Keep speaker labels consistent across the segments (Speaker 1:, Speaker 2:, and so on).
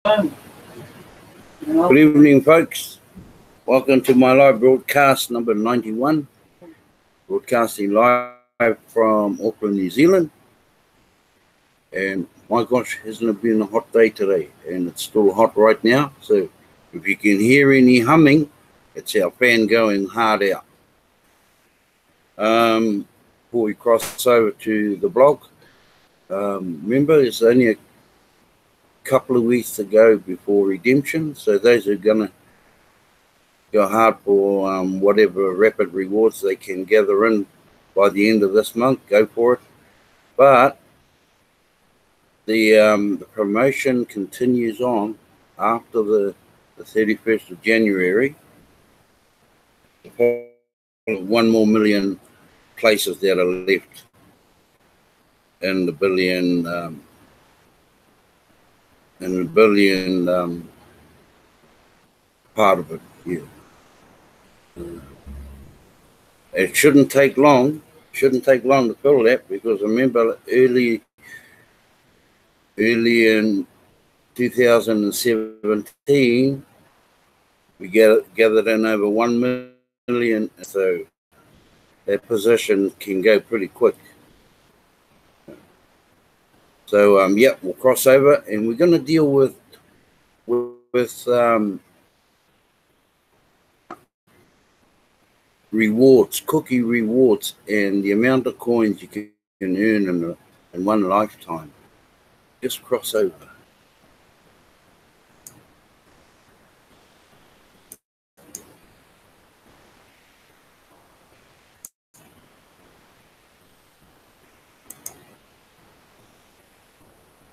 Speaker 1: Good evening, folks. Welcome to my live broadcast number 91, broadcasting live from Auckland, New Zealand. And my gosh, hasn't it been a hot day today? And it's still hot right now. So if you can hear any humming, it's our fan going hard out. Before we cross over to the blog, remember it's only a couple of weeks to go before redemption. So those are going to go hard for whatever rapid rewards they can gather in by the end of this month, go for it. But the promotion continues on after the 31st of January. 1 more million places that are left in the billion part of it. Yeah. It shouldn't take long. Shouldn't take long to fill that, because I remember early in 2017 we gathered in over 1 million, so that position can go pretty quick. So yeah, we'll cross over, and we're going to deal with rewards, cookie rewards, and the amount of coins you can earn in one lifetime. Just cross over.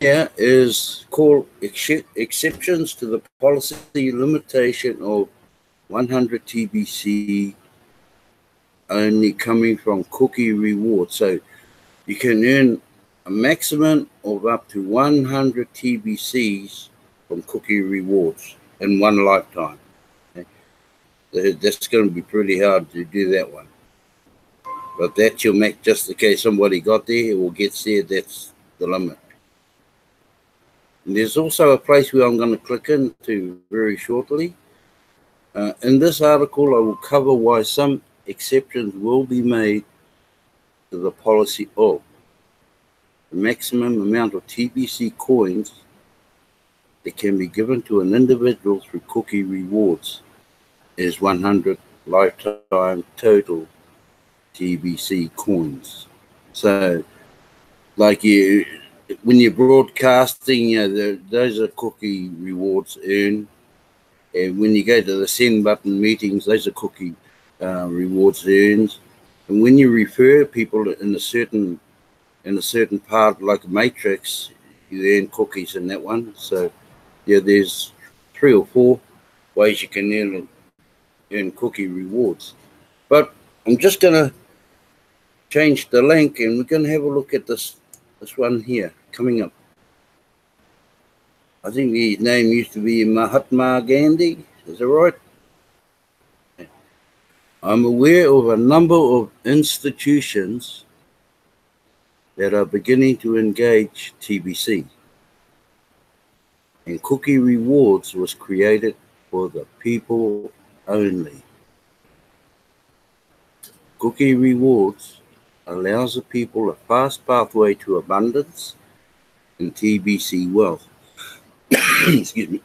Speaker 1: Yeah, is called exceptions to the policy limitation of 100 TBC only coming from cookie rewards. So you can earn a maximum of up to 100 TBCs from cookie rewards in one lifetime. Okay? That's going to be pretty hard to do that one. But that's your max, just in case somebody got there or gets there, that's the limit. And there's also a place where I'm going to click into very shortly. In this article, I will cover why some exceptions will be made to the policy of the maximum amount of TBC coins that can be given to an individual through cookie rewards is 100 lifetime total TBC coins. So, like when you're broadcasting, those are cookie rewards earned. And when you go to the send button meetings, those are cookie rewards earned. And when you refer people in a certain part, like a matrix, you earn cookies in that one. So yeah, there's 3 or 4 ways you can earn cookie rewards. But I'm just gonna change the link, and we're gonna have a look at this one here coming up. I think his name used to be Mahatma Gandhi. Is that right? I'm aware of a number of institutions that are beginning to engage TBC. And cookie rewards was created for the people only. Cookie rewards allows the people a fast pathway to abundance and TBC wealth. Excuse me.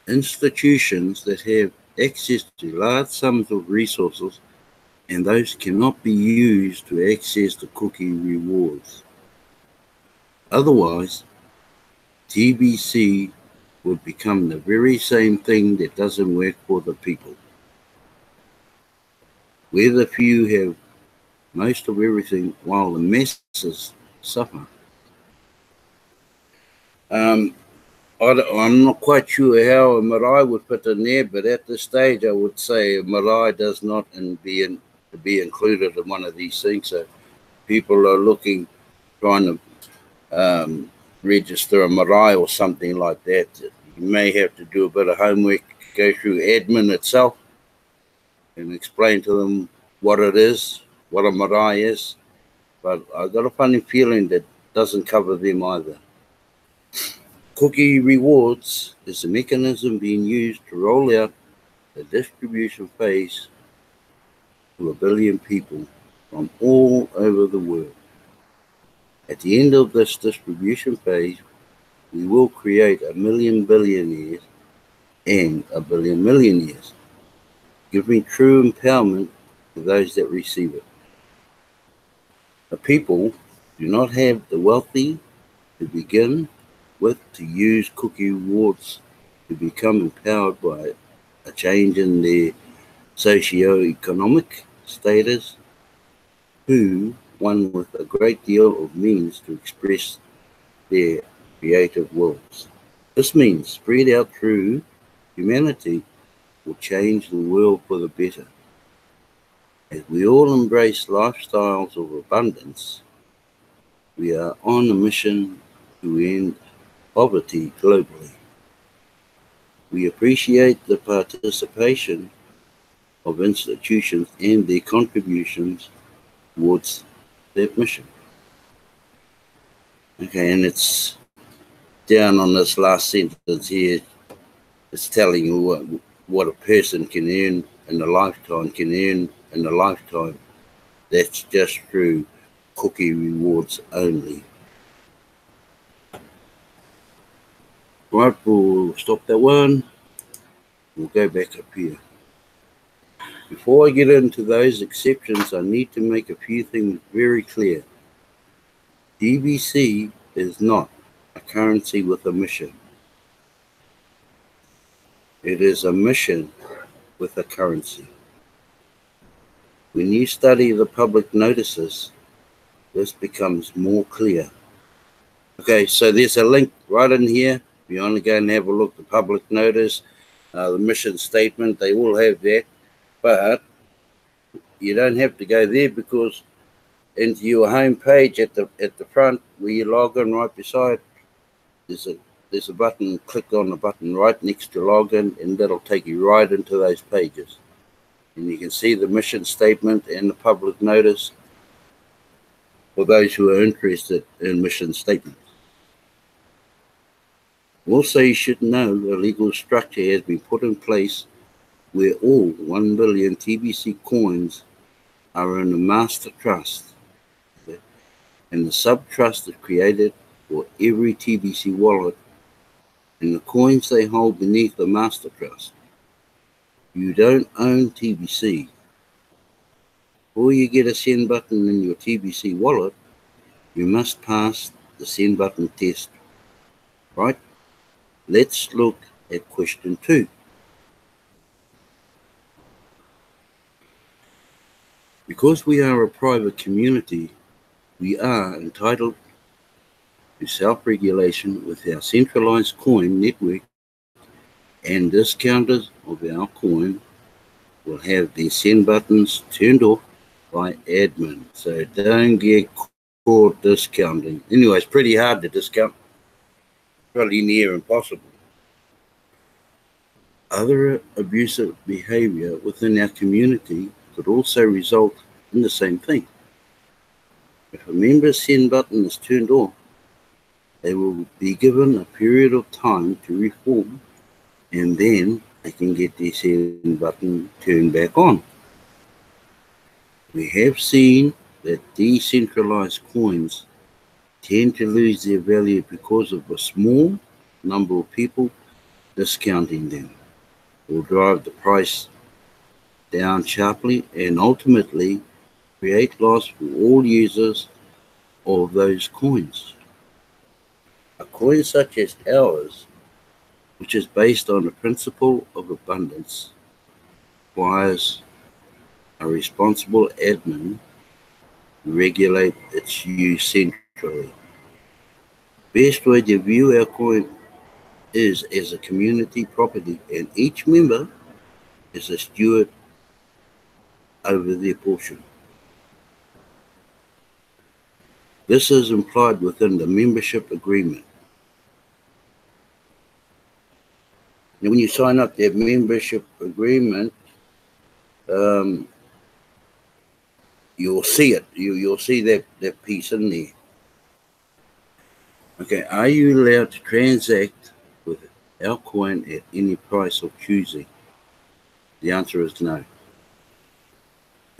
Speaker 1: Institutions that have access to large sums of resources, and those cannot be used to access the cookie rewards. Otherwise, TBC would become the very same thing that doesn't work for the people, where the few have most of everything while the masses suffer. I'm not quite sure how a marae would fit in there, but at this stage I would say a marae does not be included in one of these things. So people are trying to register a marae or something like that. You may have to do a bit of homework, go through admin itself and explain to them what it is, what a marae is. But I've got a funny feeling that doesn't cover them either. Cookie Rewards is a mechanism being used to roll out the distribution phase to 1 billion people from all over the world. At the end of this distribution phase, we will create 1 million billionaires and 1 billion millionaires, giving true empowerment to those that receive it. The people do not have the wealthy to begin with to use cookie rewards to become empowered by a change in their socio-economic status, who one with a great deal of means to express their creative wills. This means spread out through humanity will change the world for the better. As we all embrace lifestyles of abundance, we are on a mission to end poverty globally. We appreciate the participation of institutions and their contributions towards that mission. Okay, and it's down on this last sentence here. It's telling you what a person can earn in a lifetime, That's just through cookie rewards only. Right, we'll stop that one. We'll go back up here. Before I get into those exceptions, I need to make a few things very clear. TBC is not a currency with a mission. It is a mission with a currency. When you study the public notices, this becomes more clear. Okay, so there's a link right in here. If you want to go and have a look at the public notice, the mission statement, they all have that. But you don't have to go there, because into your home page at the front where you log in, right beside, there's a button. Click on the button right next to login, and that'll take you right into those pages. And you can see the mission statement and the public notice for those who are interested in mission statements. Also, you should know a legal structure has been put in place where all 1 billion TBC coins are in a master trust, and the sub-trust is created for every TBC wallet and the coins they hold beneath the master trust. You don't own TBC. Before you get a send button in your TBC wallet, you must pass the send button test, right? Let's look at question 2. Because we are a private community, we are entitled to self-regulation with our centralized coin network, and discounters of our coin will have their send buttons turned off by admin. So don't get caught discounting. Anyway, it's pretty hard to discount. Probably near impossible. Other abusive behavior within our community could also result in the same thing. If a member's send button is turned off, they will be given a period of time to reform, and then they can get their send button turned back on. We have seen that decentralized coins tend to lose their value because of a small number of people discounting them. It will drive the price down sharply and ultimately create loss for all users of those coins. A coin such as ours, which is based on the principle of abundance, requires a responsible admin to regulate its use centrally. Best way to view our coin is as a community property, and each member is a steward over their portion. This is implied within the membership agreement. Now, when you sign up that membership agreement, you'll see it. You'll see that piece in there. Okay, are you allowed to transact with our coin at any price of choosing? The answer is no.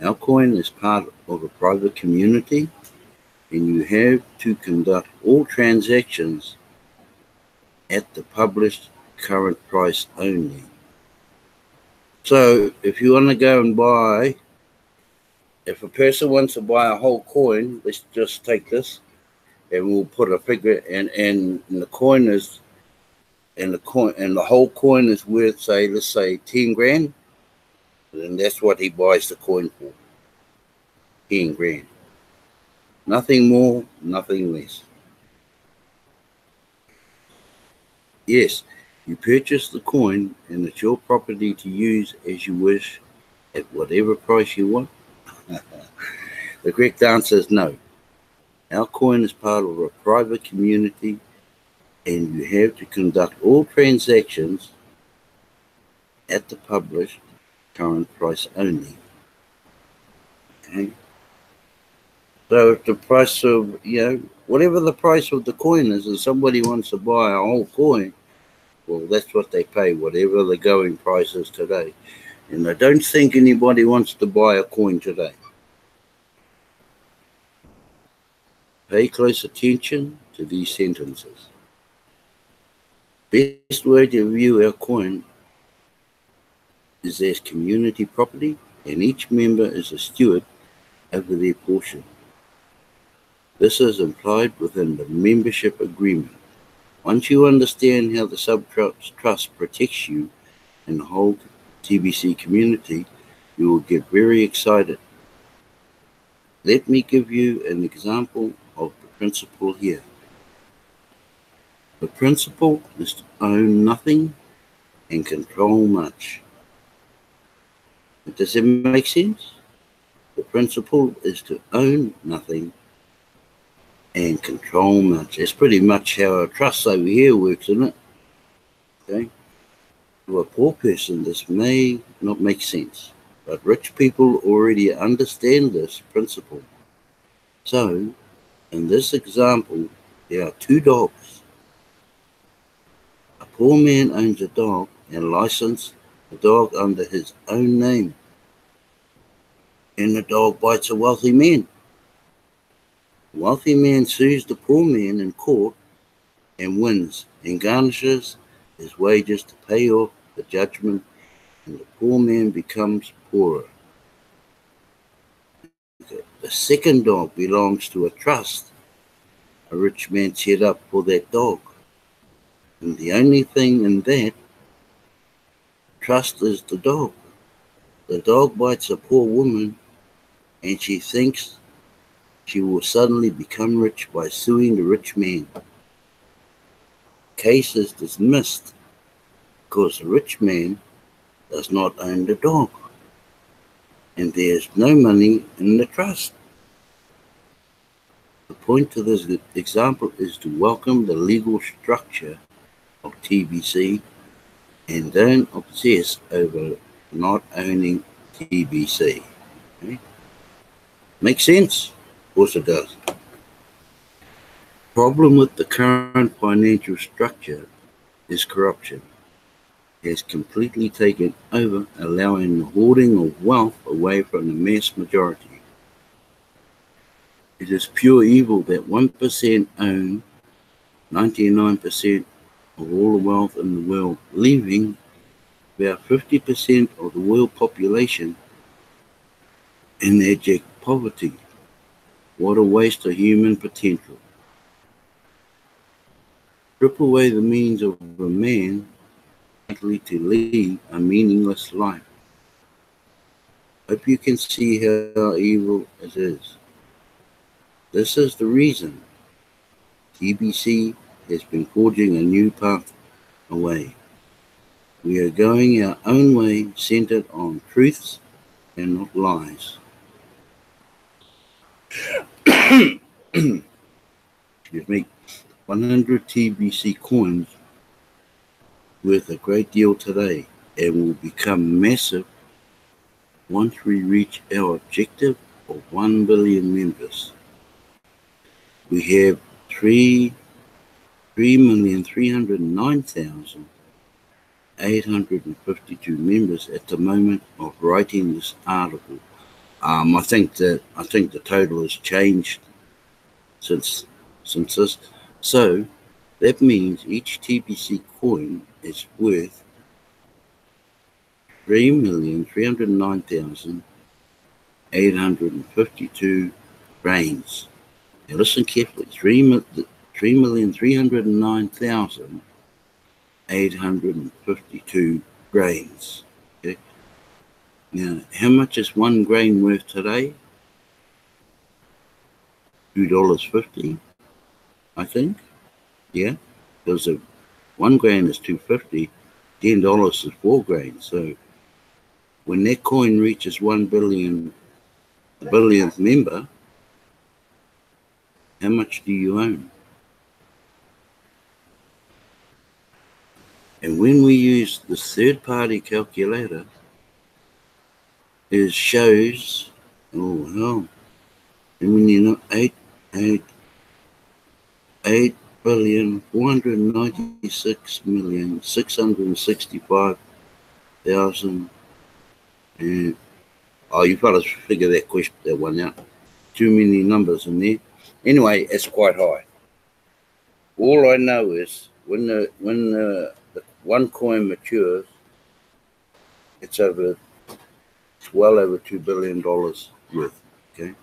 Speaker 1: Our coin is part of a private community, and you have to conduct all transactions at the published current price only. So if you want to go and buy, if a person wants to buy a whole coin, let's just take this and we'll put a figure and the coin is and the whole coin is worth, say, let's say 10 grand, then that's what he buys the coin for. 10 grand. Nothing more, nothing less. Yes, you purchase the coin and it's your property to use as you wish at whatever price you want. The correct answer is no. Our coin is part of a private community and you have to conduct all transactions at the published current price only. Okay? So if the price of, whatever the price of the coin is, and somebody wants to buy a whole coin, well, that's what they pay, whatever the going price is today. And I don't think anybody wants to buy a coin today. Pay close attention to these sentences. Best way to view our coin is as community property, and each member is a steward over their portion. This is implied within the membership agreement. Once you understand how the sub-trust protects you and the whole TBC community, you will get very excited. Let me give you an example of the principle here. The principle is to own nothing and control much. Does it make sense? The principle is to own nothing and control much. It's pretty much how a trust over here works, isn't it? Okay. To a poor person, this may not make sense, but rich people already understand this principle. So, in this example, there are two dogs. A poor man owns a dog and licenses the dog under his own name. And the dog bites a wealthy man. The wealthy man sues the poor man in court and wins and garnishes his wages to pay off the judgment, and the poor man becomes poorer. The second dog belongs to a trust a rich man set up for that dog. And the only thing in that trust is the dog. The dog bites a poor woman and she thinks she will suddenly become rich by suing the rich man. Case is dismissed because the rich man does not own the dog and there is no money in the trust. The point to this example is to welcome the legal structure of TBC and don't obsess over not owning TBC. Okay? Make sense? Of course it does. Problem with the current financial structure is corruption. It has completely taken over, allowing the hoarding of wealth away from the mass majority. It is pure evil that 1% own 99% of all the wealth in the world, leaving about 50% of the world population in abject poverty. What a waste of human potential. Strip away the means of a man likely to lead a meaningless life. Hope you can see how evil it is. This is the reason TBC has been forging a new path away. We are going our own way, centered on truths and not lies. Excuse me. 100 TBC coins worth a great deal today and will become massive once we reach our objective of 1 billion members. We have 3 3,309,852 members at the moment of writing this article. I think the total has changed since this. So that means each TBC coin is worth 3,309,852 grains. Now listen carefully. 3,309,852 grains. Okay. Now, how much is one grain worth today? $2.50, I think. Yeah, because if 1 grain is $2.50, $10 is 4 grains. So when that coin reaches 1 billion, the billionth member, how much do you own? And when we use this third-party calculator, it shows, oh hell, and when you know 8,496,665,000, and you fellas figure that one out. Too many numbers in there. Anyway, it's quite high. All I know is when the one coin matures, it's well over $2 billion worth. Okay.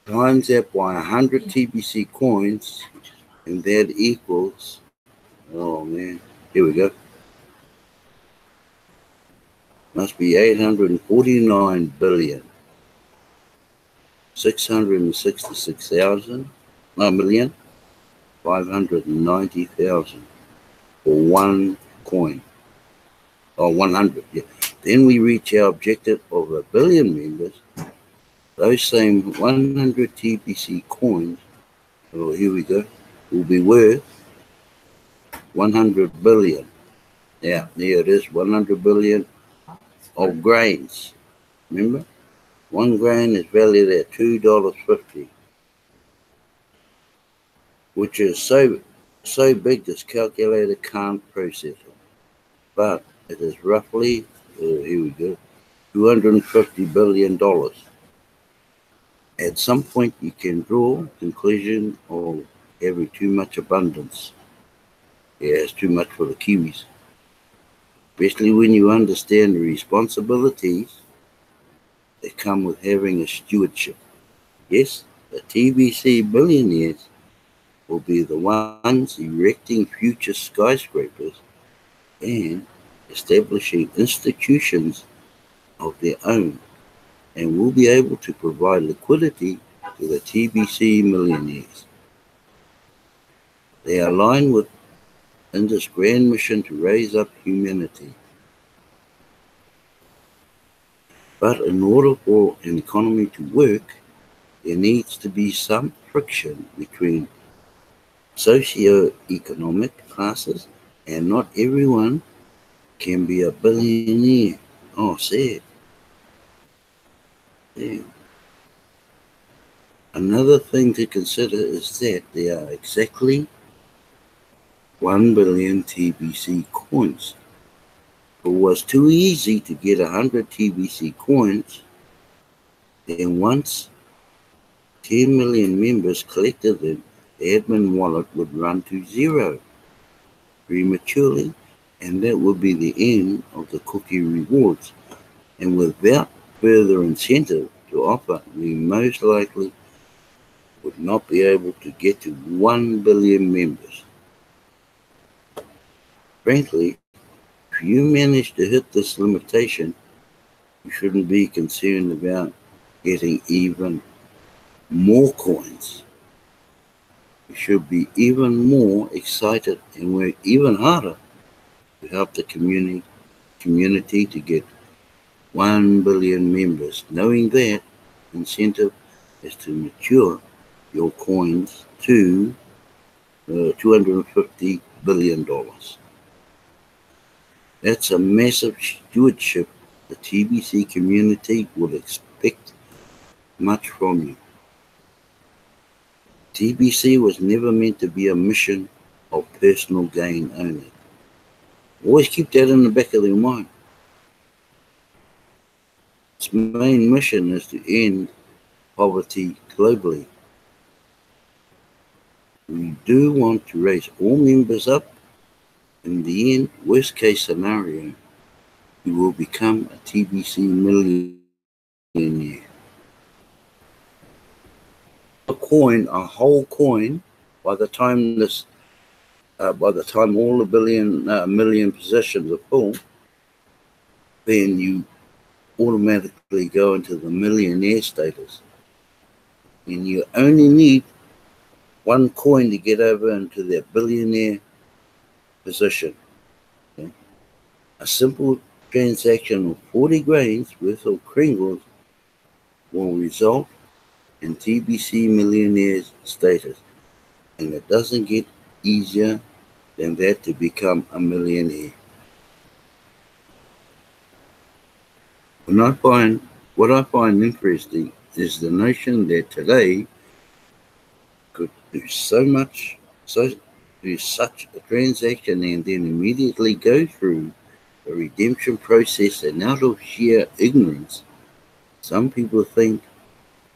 Speaker 1: Times that by 100 TBC coins, and that equals, oh man, here we go. Must be 849 billion. 666,590,000 for one coin. Or 100, yeah. Then we reach our objective of 1 billion members. Those same 100 TBC coins, oh, here we go, will be worth 100 billion. Yeah, there it is, 100 billion of grains. Remember? 1 grain is valued at $2.50, which is so big this calculator can't process it. But it is roughly, here we go, $250 billion. At some point, you can draw conclusion of having too much abundance. Yeah, it's too much for the Kiwis. Especially when you understand the responsibilities that come with having a stewardship. Yes, the TBC billionaires will be the ones erecting future skyscrapers and establishing institutions of their own, and will be able to provide liquidity to the TBC millionaires. They align in this grand mission to raise up humanity. But in order for an economy to work, there needs to be some friction between socio-economic classes, and not everyone can be a billionaire. Oh, sad. Yeah. Another thing to consider is that there are exactly 1 billion TBC coins. If it was too easy to get 100 TBC coins, then once 10 million members collected them, the admin wallet would run to zero prematurely, and that would be the end of the cookie rewards. And without further incentive to offer, we most likely would not be able to get to 1 billion members. Frankly, if you manage to hit this limitation, you shouldn't be concerned about getting even more coins. You should be even more excited and work even harder to help the community to get 1 billion members, knowing that incentive is to mature your coins to $250 billion. That's a massive stewardship. The TBC community will expect much from you. TBC was never meant to be a mission of personal gain only. Always keep that in the back of your mind. Its main mission is to end poverty globally. We do want to raise all members up. In the end, worst case scenario, you will become a TBC millionaire. A whole coin, by the time all the million positions are full, then you automatically go into the millionaire status. And you only need one coin to get over into that billionaire position. Okay? A simple transaction of 40 grains worth of Kringles will result in TBC millionaire's status. And it doesn't get easier than that to become a millionaire. What I find interesting is the notion that today could do such a transaction and then immediately go through the redemption process, and out of sheer ignorance, some people think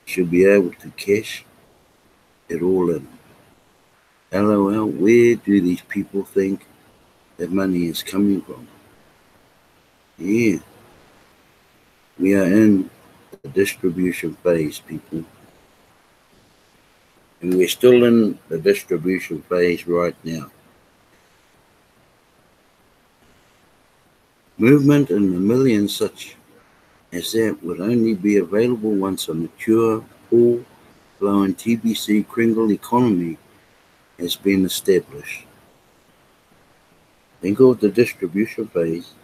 Speaker 1: you should be able to cash it all in. LOL, where do these people think that money is coming from? Yeah, we are in the distribution phase, people. And we're still in the distribution phase right now. Movement in the millions such as that would only be available once a mature, full-blown TBC Kringle economy has been established. Think of the distribution phase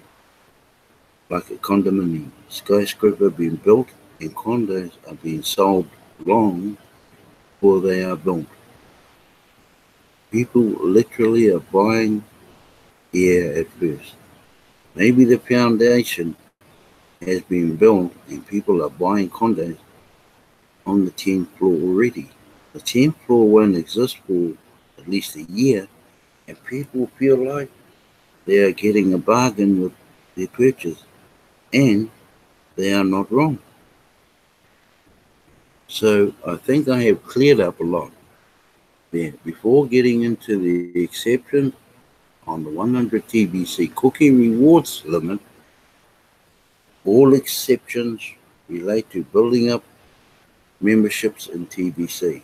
Speaker 1: like a condominium. Skyscraper being built and condos are being sold long before they are built. People literally are buying air at first. Maybe the foundation has been built and people are buying condos on the 10th floor already. The 10th floor won't exist for at least a year, and people feel like they are getting a bargain with their purchase, and they are not wrong. So I think I have cleared up a lot there. Before getting into the exception on the 100 TBC cookie rewards limit, all exceptions relate to building up memberships in TBC.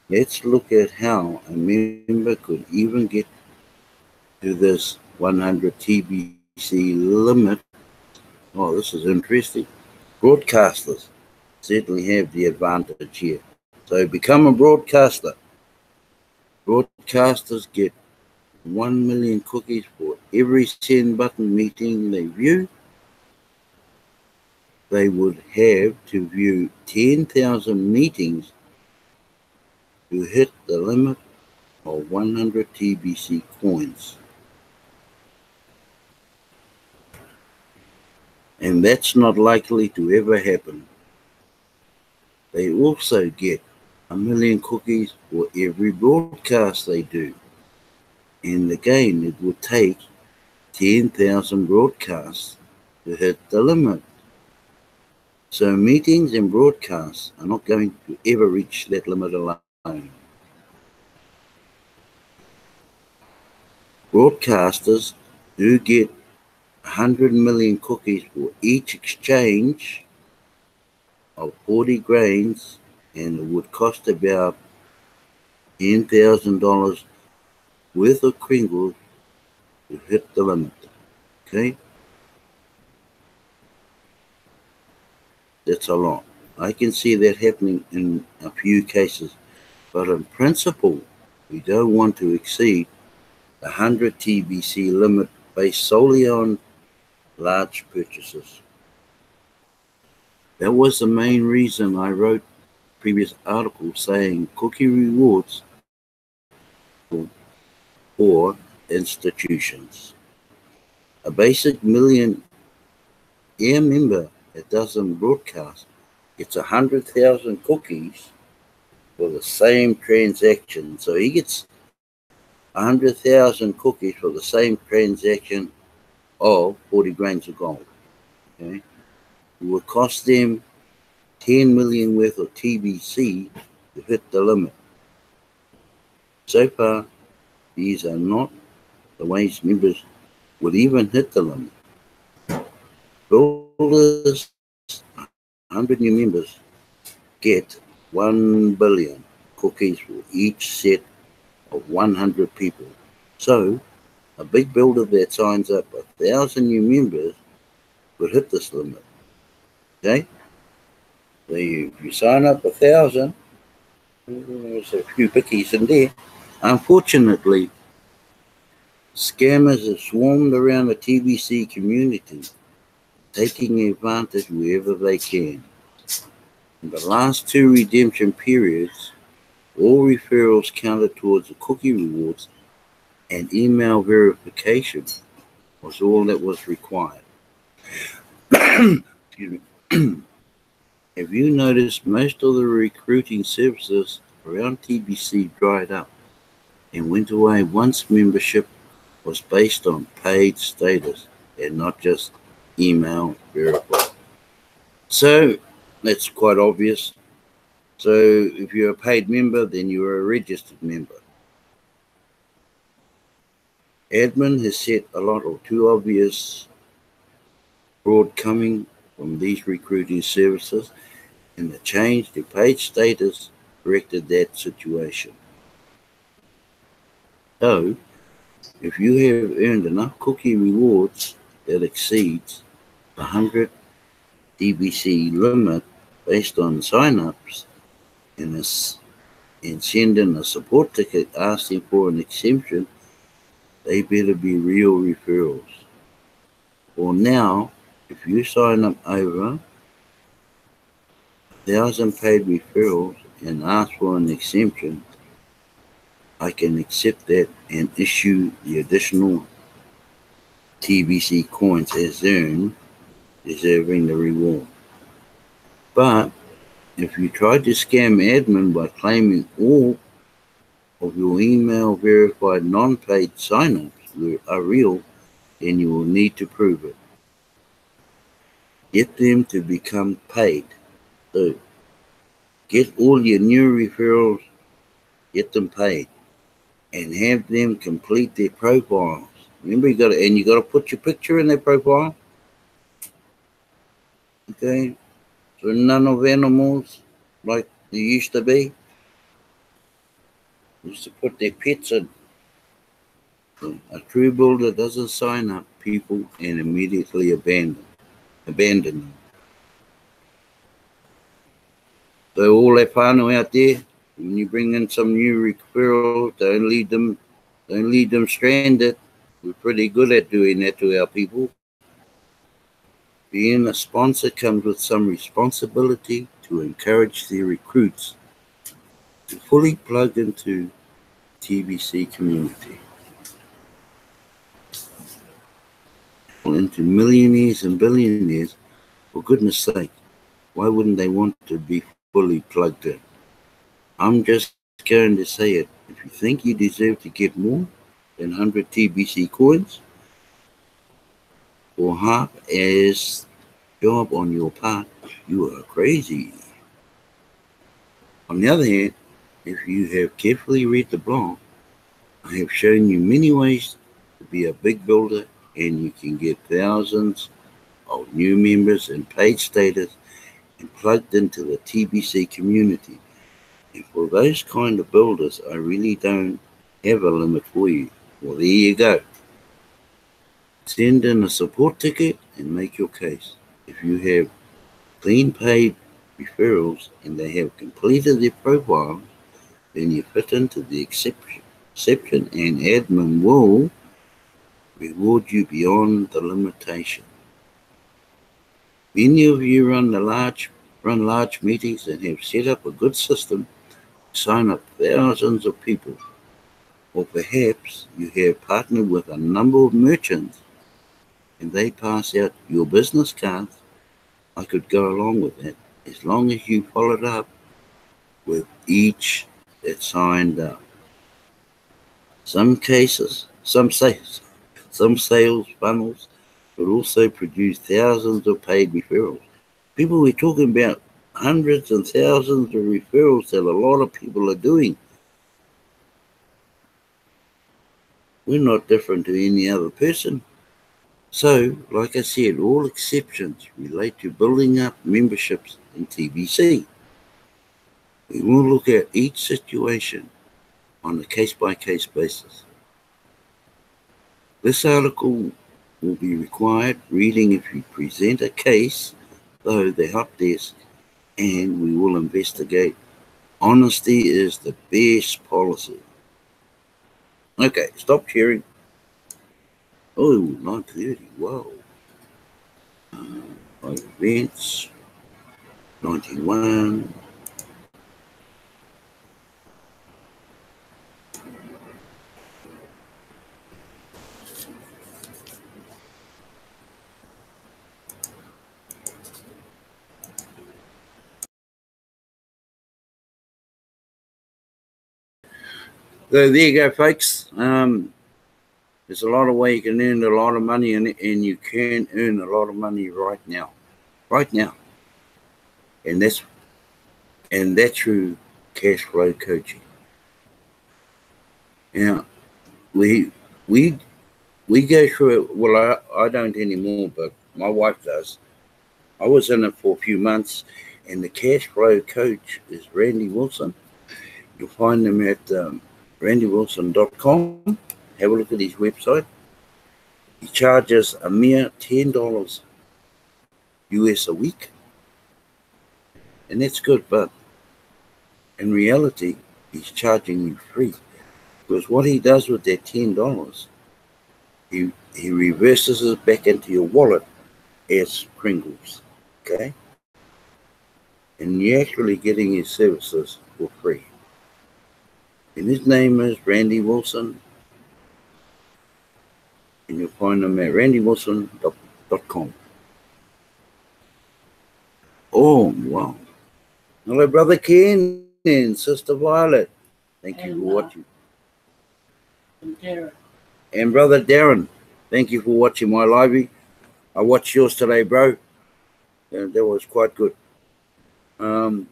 Speaker 1: Let's look at how a member could even get to this 100 TBC limit. Oh, this is interesting. Broadcasters certainly have the advantage here. So become a broadcaster. Broadcasters get 1 million cookies for every send button meeting they view. They would have to view 10,000 meetings to hit the limit of 100 TBC coins. And that's not likely to ever happen. They also get 1 million cookies for every broadcast they do. And again, it would take 10,000 broadcasts to hit the limit. So meetings and broadcasts are not going to ever reach that limit alone. Broadcasters do get 100 million cookies for each exchange of 40 grains, and it would cost about $10,000 worth of Kringles to hit the limit. Okay? That's a lot. I can see that happening in a few cases, but in principle, we don't want to exceed the 100 TBC limit based solely on large purchases. That was the main reason I wrote a previous article saying cookie rewards for institutions. A basic millionaire member that doesn't broadcast gets 100,000 cookies for the same transaction. So he gets 100,000 cookies for the same transaction of 40 grains of gold. Okay? It would cost them 10 million worth of TBC to hit the limit. So far, these are not the ways members would even hit the limit. Builders, 100 new members, get 1 billion cookies for each set of 100 people. So, a big builder that signs up 1,000 new members would hit this limit. Okay? So if you sign up 1,000, there's a few bickies in there. Unfortunately, scammers have swarmed around the TBC community, taking advantage wherever they can. In the last 2 redemption periods, all referrals counted towards the cookie rewards, and email verification was all that was required. Excuse me. Have you noticed most of the recruiting services around TBC dried up and went away once membership was based on paid status and not just email verified? So that's quite obvious. So if you're a paid member, then you're a registered member. Admin has set a lot of too obvious fraud coming from these recruiting services, and the change to paid status corrected that situation. So, if you have earned enough cookie rewards that exceeds the 100 TBC limit based on sign-ups and send in a support ticket asking for an exemption, they better be real referrals. For now, if you sign up over 1,000 paid referrals and ask for an exemption, I can accept that and issue the additional TBC coins as earned, deserving the reward. But if you try to scam admin by claiming all of your email verified non-paid signups are real, then you will need to prove it. Get them to become paid. So get all your new referrals, get them paid, and have them complete their profiles. Remember, you got to put your picture in their profile. Okay, so none of animals like they used to be. Used to put their pets in. So a true builder doesn't sign up people and immediately abandon them. So all that whānau out there, when you bring in some new referrals, don't leave them stranded. We're pretty good at doing that to our people. Being a sponsor comes with some responsibility to encourage the recruits to fully plug into TBC community. Into millionaires and billionaires, for goodness sake, why wouldn't they want to be fully plugged in? I'm just going to say it. If you think you deserve to get more than 100 TBC coins or half as job on your part, you are crazy. On the other hand, if you have carefully read the blog, I have shown you many ways to be a big builder, and you can get thousands of new members and paid status and plugged into the TBC community. And for those kind of builders, I really don't have a limit for you. Well, there you go. Send in a support ticket and make your case. If you have clean paid referrals and they have completed their profiles, then you fit into the exception, and admin will reward you beyond the limitation. Many of you run large meetings and have set up a good system to sign up thousands of people. Or perhaps you have partnered with a number of merchants and they pass out your business cards. I could go along with that as long as you followed up with each that signed up. Some cases, some sales funnels would also produce thousands of paid referrals. People, we're talking about hundreds and thousands of referrals that a lot of people are doing. We're not different to any other person. So, like I said, all exceptions relate to building up memberships in TBC. We will look at each situation on a case-by-case basis. This article will be required reading if you present a case, though the help desk, and we will investigate. Honesty is the best policy. Okay, stop sharing. Oh, 9:30, wow. Events, 91. So there you go, folks. There's a lot of ways you can earn a lot of money, and you can earn a lot of money right now. And that's through cash flow coaching. Now, we go through it. Well, I don't anymore, but my wife does. I was in it for a few months, and the cash flow coach is Randy Wilson. You'll find him at randywilson.com. Have a look at his website. He charges a mere $10 US a week, and that's good, but in reality, he's charging you free, because what he does with that $10, he reverses it back into your wallet as Pringles, okay? And you're actually getting his services for free. And his name is Randy Wilson, and you'll find him at randywilson.com. Oh, wow. Hello, Brother Ken and Sister Violet. Thank you for watching. And Brother Darren, thank you for watching my live. I watched yours today, bro. And that was quite good. The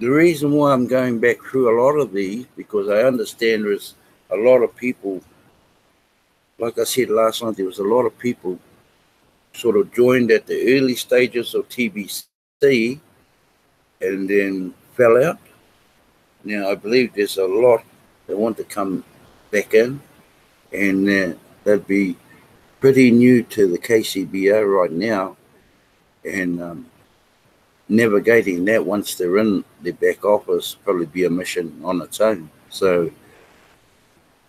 Speaker 1: reason why I'm going back through a lot of these, because I understand there's a lot of people, like I said last night, there was a lot of people sort of joined at the early stages of TBC and then fell out. Now, I believe there's a lot that want to come back in, and they'd be pretty new to the KCBO right now, and navigating that once they're in their back office probably be a mission on its own. So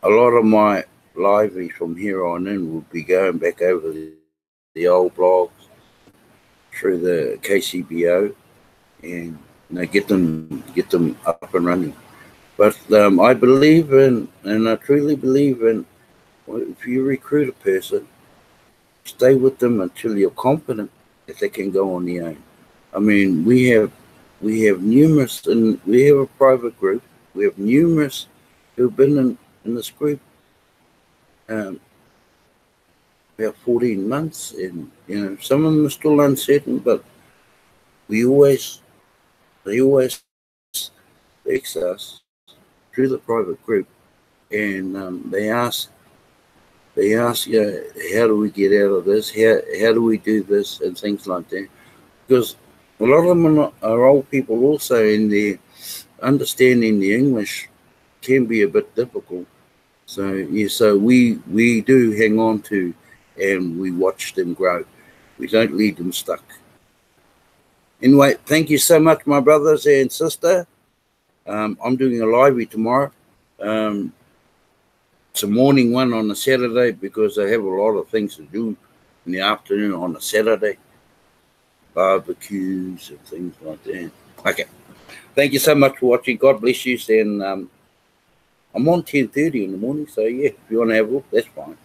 Speaker 1: a lot of my live from here on in will be going back over the old blogs through the KCBO and get them up and running. But I believe in, and I truly believe in, if you recruit a person, stay with them until you're confident that they can go on their own. I mean, we have numerous, and we have a private group. We have numerous who've been in this group about 14 months, and some of them are still uncertain, but they always text us through the private group, and they ask, how do we get out of this? How do we do this, and things like that? Because a lot of them are old people also, and their understanding the English can be a bit difficult. So yeah, so we do hang on to, and we watch them grow. We don't leave them stuck. Anyway, thank you so much, my brothers and sister. I'm doing a live tomorrow. It's a morning one on a Saturday because I have a lot of things to do in the afternoon on a Saturday. Barbecues and things like that. Okay. Thank you so much for watching. God bless you. And I'm on 10:30 in the morning, so yeah, if you want to have a look, that's fine.